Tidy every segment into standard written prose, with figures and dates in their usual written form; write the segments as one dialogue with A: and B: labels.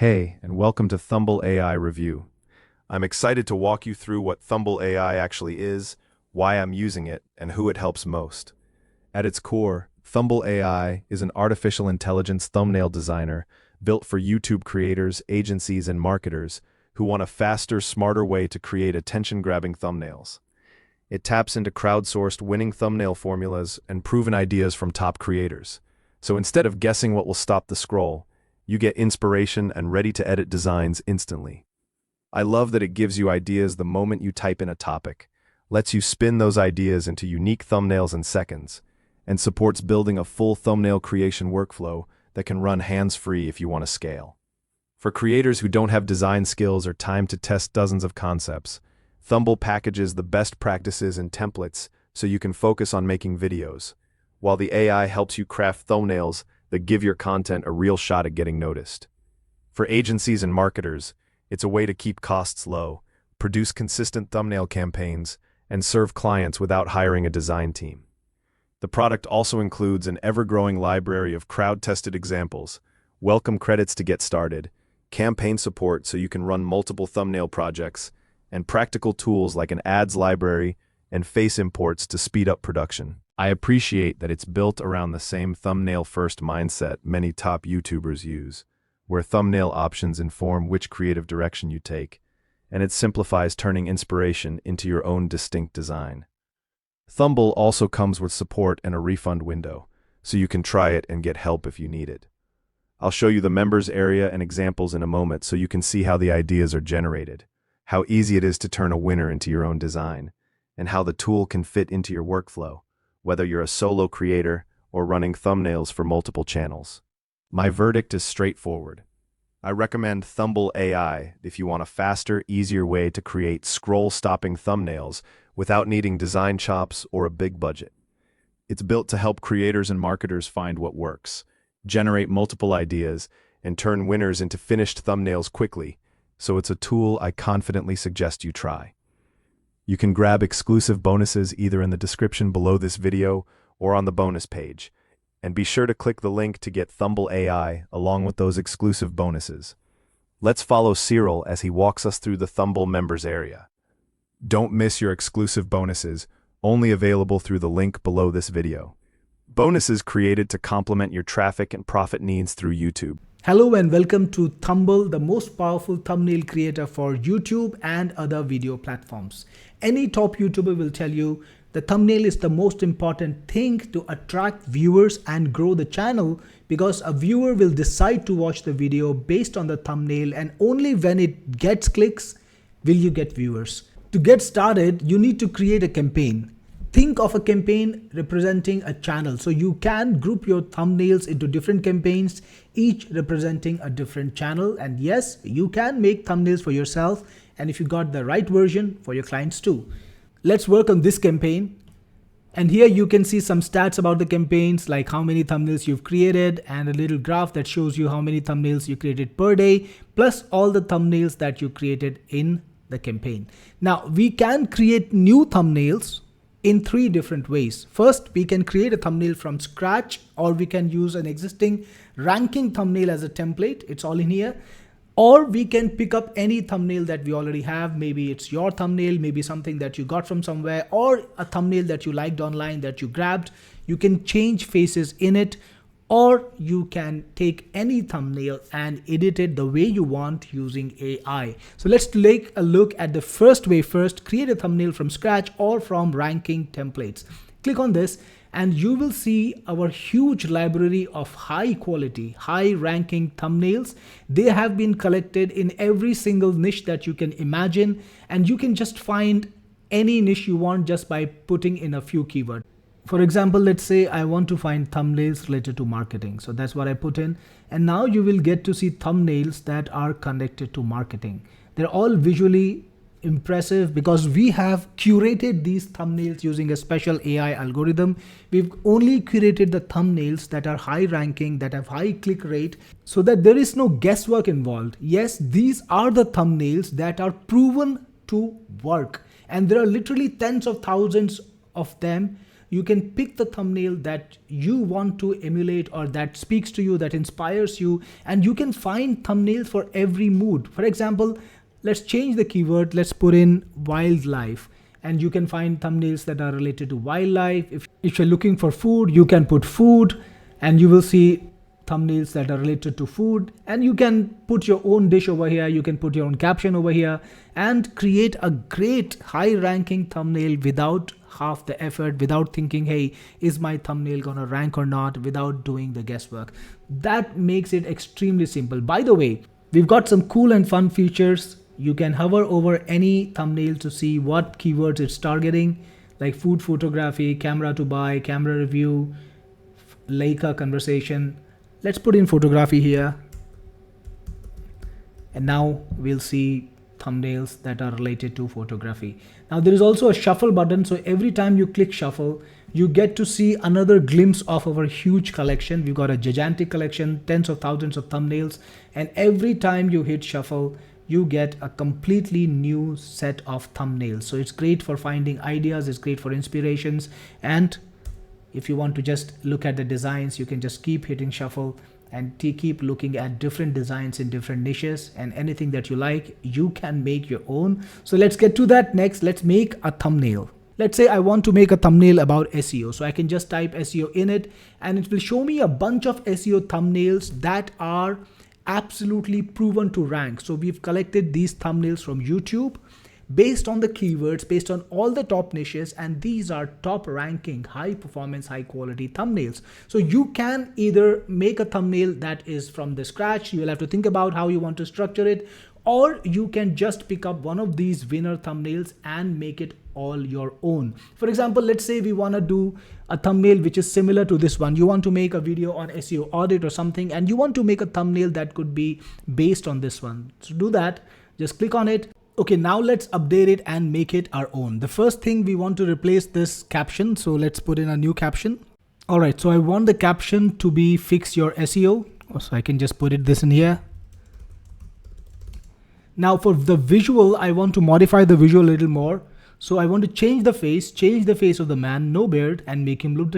A: Hey, and welcome to Thumble AI Review. I'm excited to walk you through what Thumble AI actually is, why I'm using it, and who it helps most. At its core, Thumble AI is an artificial intelligence thumbnail designer built for YouTube creators, agencies, and marketers who want a faster, smarter way to create attention-grabbing thumbnails. It taps into crowdsourced winning thumbnail formulas and proven ideas from top creators. So instead of guessing what will stop the scroll, you get inspiration and ready-to-edit designs instantly. I love that it gives you ideas the moment you type in a topic, lets you spin those ideas into unique thumbnails in seconds, and supports building a full thumbnail creation workflow that can run hands-free if you want to scale. For creators who don't have design skills or time to test dozens of concepts, Thumble packages the best practices and templates so you can focus on making videos, while the AI helps you craft thumbnails that give your content a real shot at getting noticed. For agencies and marketers, it's a way to keep costs low, produce consistent thumbnail campaigns, and serve clients without hiring a design team. The product also includes an ever-growing library of crowd-tested examples, welcome credits to get started, campaign support so you can run multiple thumbnail projects, and practical tools like an ads library and face imports to speed up production. I appreciate that it's built around the same thumbnail-first mindset many top YouTubers use, where thumbnail options inform which creative direction you take, and it simplifies turning inspiration into your own distinct design. Thumble also comes with support and a refund window, so you can try it and get help if you need it. I'll show you the members area and examples in a moment so you can see how the ideas are generated, how easy it is to turn a winner into your own design, and how the tool can fit into your workflow, whether you're a solo creator or running thumbnails for multiple channels. My verdict is straightforward. I recommend Thumble AI if you want a faster, easier way to create scroll-stopping thumbnails without needing design chops or a big budget. It's built to help creators and marketers find what works, generate multiple ideas, and turn winners into finished thumbnails quickly, so it's a tool I confidently suggest you try. You can grab exclusive bonuses either in the description below this video or on the bonus page, and be sure to click the link to get Thumble AI along with those exclusive bonuses. Let's follow Cyril as he walks us through the Thumble members area. Don't miss your exclusive bonuses, only available through the link below this video. Bonuses created to complement your traffic and profit needs through YouTube.
B: Hello and welcome to Thumble, the most powerful thumbnail creator for YouTube and other video platforms. Any top YouTuber will tell you the thumbnail is the most important thing to attract viewers and grow the channel, because a viewer will decide to watch the video based on the thumbnail, and only when it gets clicks will you get viewers. To get started, you need to create a campaign. Think of a campaign representing a channel. So you can group your thumbnails into different campaigns, each representing a different channel. And yes, you can make thumbnails for yourself, and if you got the right version, for your clients too. Let's work on this campaign. And here you can see some stats about the campaigns, like how many thumbnails you've created, and a little graph that shows you how many thumbnails you created per day, plus all the thumbnails that you created in the campaign. Now, we can create new thumbnails in three different ways. First, we can create a thumbnail from scratch, or we can use an existing ranking thumbnail as a template. It's all in here. Or we can pick up any thumbnail that we already have. Maybe it's your thumbnail, maybe something that you got from somewhere, or a thumbnail that you liked online that you grabbed. You can change faces in it, or you can take any thumbnail and edit it the way you want using AI. So let's take a look at the first way first. Create a thumbnail from scratch or from ranking templates. Click on this and you will see our huge library of high quality, high ranking thumbnails. They have been collected in every single niche that you can imagine, and you can just find any niche you want just by putting in a few keywords. For example, let's say I want to find thumbnails related to marketing. So that's what I put in. And now you will get to see thumbnails that are connected to marketing. They're all visually impressive because we have curated these thumbnails using a special AI algorithm. We've only curated the thumbnails that are high ranking, that have high click rate, so that there is no guesswork involved. Yes, these are the thumbnails that are proven to work. And there are literally tens of thousands of them. you can pick the thumbnail that you want to emulate or that speaks to you, that inspires you, and you can find thumbnails for every mood. For example, let's change the keyword, let's put in wildlife, and you can find thumbnails that are related to wildlife. If you're looking for food, you can put food, and you will see thumbnails that are related to food, and you can put your own dish over here, you can put your own caption over here and create a great high ranking thumbnail without half the effort, without thinking, hey, is my thumbnail gonna rank or not, without doing the guesswork. That makes it extremely simple. By the way, we've got some cool and fun features. You can hover over any thumbnail to see what keywords it's targeting, like food photography, camera to buy, camera review, Leica conversation. Let's put in photography here. And now we'll see thumbnails that are related to photography. Now there is also a shuffle button. So every time you click shuffle, you get to see another glimpse of our huge collection. We've got a gigantic collection, tens of thousands of thumbnails. And every time you hit shuffle, you get a completely new set of thumbnails. So it's great for finding ideas. It's great for inspirations. And if you want to just look at the designs, you can just keep hitting shuffle and keep looking at different designs in different niches, and anything that you like, you can make your own. So let's get to that next. Let's make a thumbnail. Let's say I want to make a thumbnail about SEO. So I can just type SEO in it and it will show me a bunch of SEO thumbnails that are absolutely proven to rank. So we've collected these thumbnails from YouTube based on the keywords, based on all the top niches, and these are top ranking, high performance, high quality thumbnails. So you can either make a thumbnail that is from the scratch, you'll have to think about how you want to structure it, or you can just pick up one of these winner thumbnails and make it all your own. For example, let's say we want to do a thumbnail which is similar to this one. You want to make a video on SEO audit or something, and you want to make a thumbnail that could be based on this one. To do that, just click on it. Okay, now let's update it and make it our own. The first thing, we want to replace this caption. So let's put in a new caption. All right, so I want the caption to be fix your SEO. So I can just put this in here. Now for the visual, I want to modify the visual a little more. So I want to change the face of the man, no beard, and make him look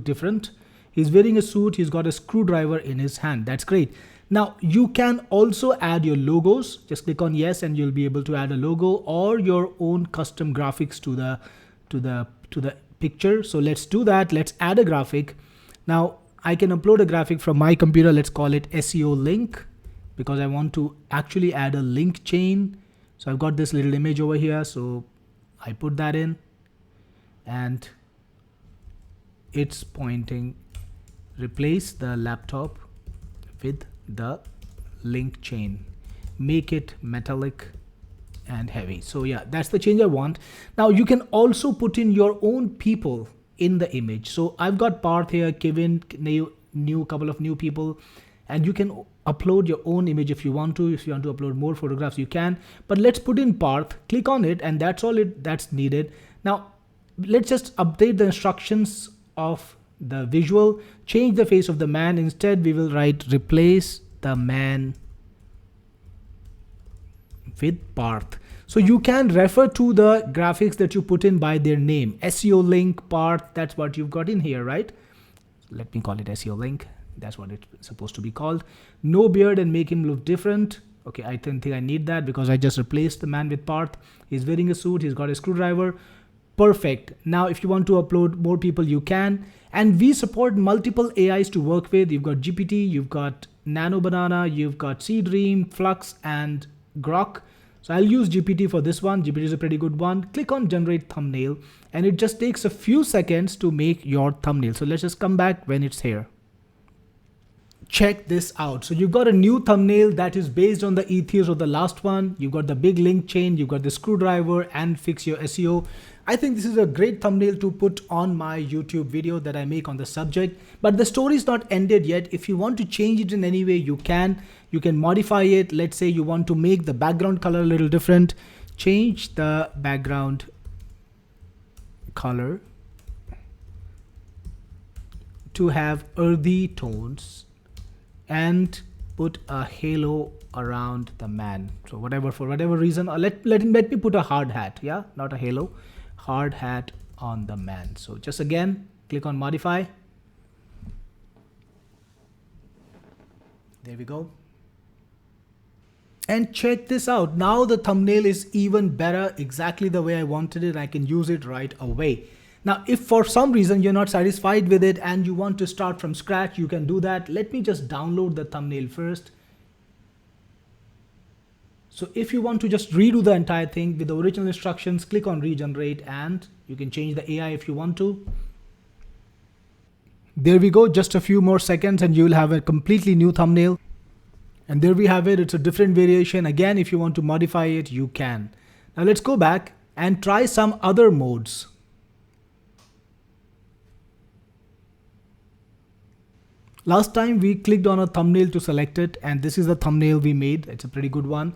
B: different. He's wearing a suit, he's got a screwdriver in his hand. That's great. Now you can also add your logos. Just click on yes and you'll be able to add a logo or your own custom graphics to the picture. So let's do that. Let's add a graphic. Now I can upload a graphic from my computer. Let's call it SEO link because I want to actually add a link chain. So I've got this little image over here. So I put that in and it's pointing, replace the laptop with the link chain, make it metallic and heavy. So yeah, that's the change I want. Now you can also put in your own people in the image. So I've got Parth here, Kevin, new couple of new people, and you can upload your own image if you want to. If you want to upload more photographs, you can, but let's put in Parth, click on it, and that's all that's needed. Now let's just update the instructions of the visual, change the face of the man. Instead we will write replace the man with Parth. So you can refer to the graphics that you put in by their name. SEO link, Parth, that's what you've got in here, right? Let me call it SEO link. That's what it's supposed to be called. No beard and make him look different. Okay, I don't think I need that because I just replaced the man with Parth. He's wearing a suit, he's got a screwdriver. Perfect. Now if you want to upload more people, you can. And we support multiple AIs to work with. You've got GPT, you've got Nano Banana, you've got Seedream, Flux, and Grok. So I'll use GPT for this one. GPT is a pretty good one. Click on generate thumbnail and it just takes a few seconds to make your thumbnail. So let's just come back when it's here. Check this out. So you've got a new thumbnail that is based on the ethos of the last one. You've got the big link chain, you've got the screwdriver and fix your SEO. I think this is a great thumbnail to put on my YouTube video that I make on the subject, but the story is not ended yet. If you want to change it in any way, you can modify it. Let's say you want to make the background color a little different. Change the background color to have earthy tones and put a halo around the man. So whatever, for whatever reason, let me put a hard hat. Yeah, not a halo, hard hat on the man. So just again, click on modify. There we go. And check this out. Now the thumbnail is even better, exactly the way I wanted it. I can use it right away. Now, if for some reason you're not satisfied with it and you want to start from scratch, you can do that. Let me just download the thumbnail first. So if you want to just redo the entire thing with the original instructions, click on regenerate and you can change the AI if you want to. There we go, just a few more seconds and you will have a completely new thumbnail. And there we have it, it's a different variation. Again, if you want to modify it, you can. Now let's go back and try some other modes. Last time we clicked on a thumbnail to select it, and this is the thumbnail we made. It's a pretty good one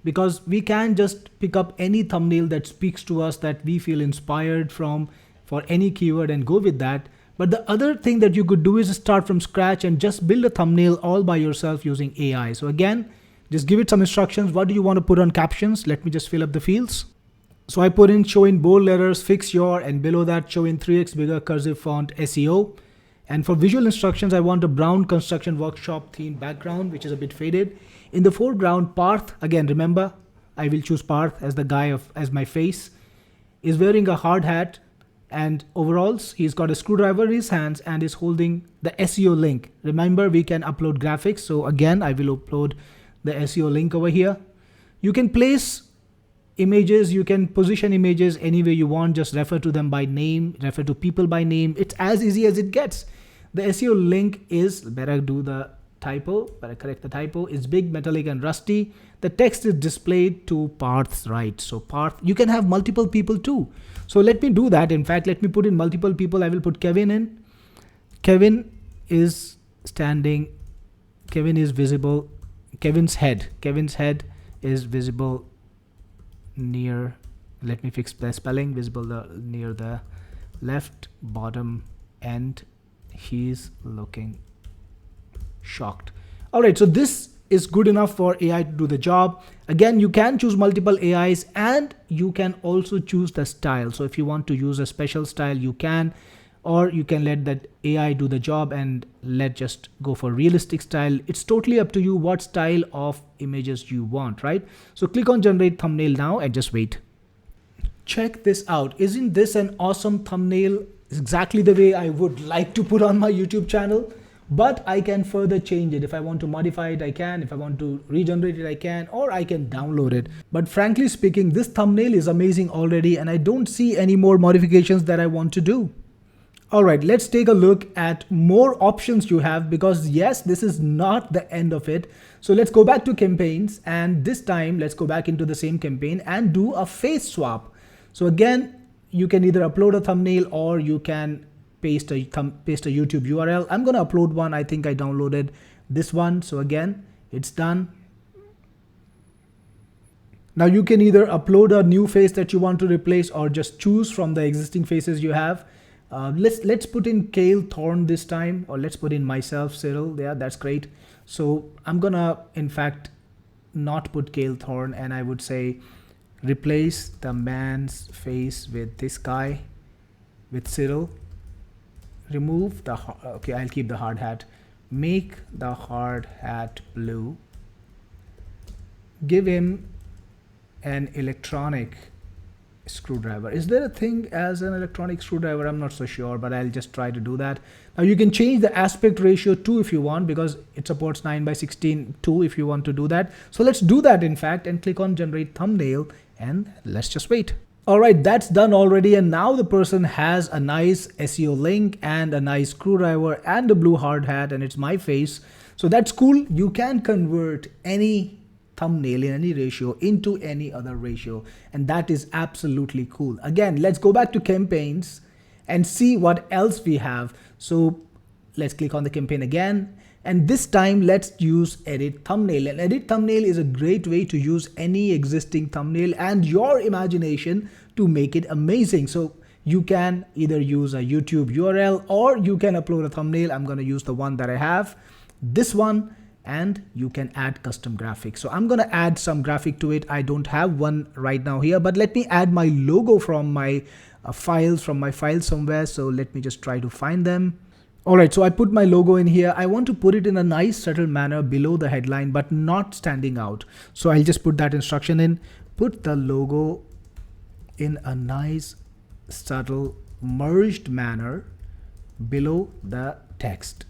B: because we can just pick up any thumbnail that speaks to us, that we feel inspired from for any keyword, and go with that. But the other thing that you could do is start from scratch and just build a thumbnail all by yourself using AI. So again, just give it some instructions. What do you want to put on captions? Let me just fill up the fields. So I put in show in bold letters, fix your, and below that show in 3x bigger cursive font SEO. And for visual instructions, I want a brown construction workshop theme background, which is a bit faded. In the foreground, Parth, again, remember, I will choose Parth as the guy as my face, is wearing a hard hat and overalls. He's got a screwdriver in his hands and is holding the SEO link. Remember, we can upload graphics. So again, I will upload the SEO link over here. You can place images, you can position images any way you want. Just refer to them by name, refer to people by name. It's as easy as it gets. The SEO link is, better do the typo, better correct the typo, it's big, metallic and rusty. The text is displayed to Parth's right. So Parth, you can have multiple people too. So let me do that. In fact, let me put in multiple people. I will put Kevin in. Kevin is standing, Kevin is visible, Kevin's head is visible near, let me fix the spelling, visible near the left bottom end. He's looking shocked. All right, so this is good enough for AI to do the job. Again, you can choose multiple AIs and you can also choose the style. So if you want to use a special style, you can, or you can let that AI do the job and just go for realistic style. It's totally up to you what style of images you want, right? So click on generate thumbnail now and just wait. Check this out. Isn't this an awesome thumbnail? It's exactly the way I would like to put on my YouTube channel, but I can further change it. If I want to modify it, I can. If I want to regenerate it, I can, or I can download it. But frankly speaking, this thumbnail is amazing already and I don't see any more modifications that I want to do. All right, let's take a look at more options you have, because yes, this is not the end of it. So let's go back to campaigns, and this time let's go back into the same campaign and do a face swap. So again, you can either upload a thumbnail or you can paste a YouTube URL. I'm going to upload one. I think I downloaded this one. So again, it's done. Now you can either upload a new face that you want to replace or just choose from the existing faces you have. Let's put in Kale Thorne this time, or let's put in myself, Cyril. Yeah, that's great. So I'm gonna, in fact, not put Kale Thorne, and I would say replace the man's face with this guy, with Cyril. Remove the, okay, I'll keep the hard hat. Make the hard hat blue. Give him an electronic screwdriver. Is there a thing as an electronic screwdriver? I'm not so sure, but I'll just try to do that. Now you can change the aspect ratio too if you want, because it supports 9:16 too if you want to do that. So let's do that in fact, and click on generate thumbnail, and let's just wait. All right, that's done already, and now the person has a nice SEO link and a nice screwdriver and a blue hard hat, and it's my face. So that's cool. You can convert any thumbnail in any ratio into any other ratio, and that is absolutely cool. Again, let's go back to campaigns and see what else we have. So let's click on the campaign again, and this time let's use edit thumbnail. And edit thumbnail is a great way to use any existing thumbnail and your imagination to make it amazing. So you can either use a YouTube URL or you can upload a thumbnail. I'm going to use the one that I have, this one, and you can add custom graphics. So I'm going to add some graphic to it. I don't have one right now here, but let me add my logo from my files somewhere. So let me just try to find them. Alright, so I put my logo in here. I want to put it in a nice subtle manner below the headline, but not standing out. So I'll just put that instruction in. Put the logo in a nice subtle merged manner below the text.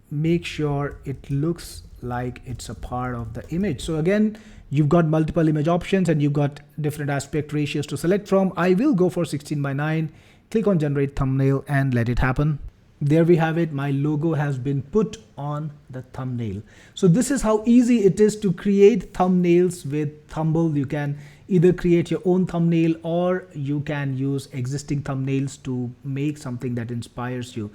B: Make sure it looks like it's a part of the image. So again, you've got multiple image options and you've got different aspect ratios to select from. I will go for 16:9. Click on generate thumbnail and let it happen. There we have it. My logo has been put on the thumbnail. So this is how easy it is to create thumbnails with Thumble. You can either create your own thumbnail or you can use existing thumbnails to make something that inspires you.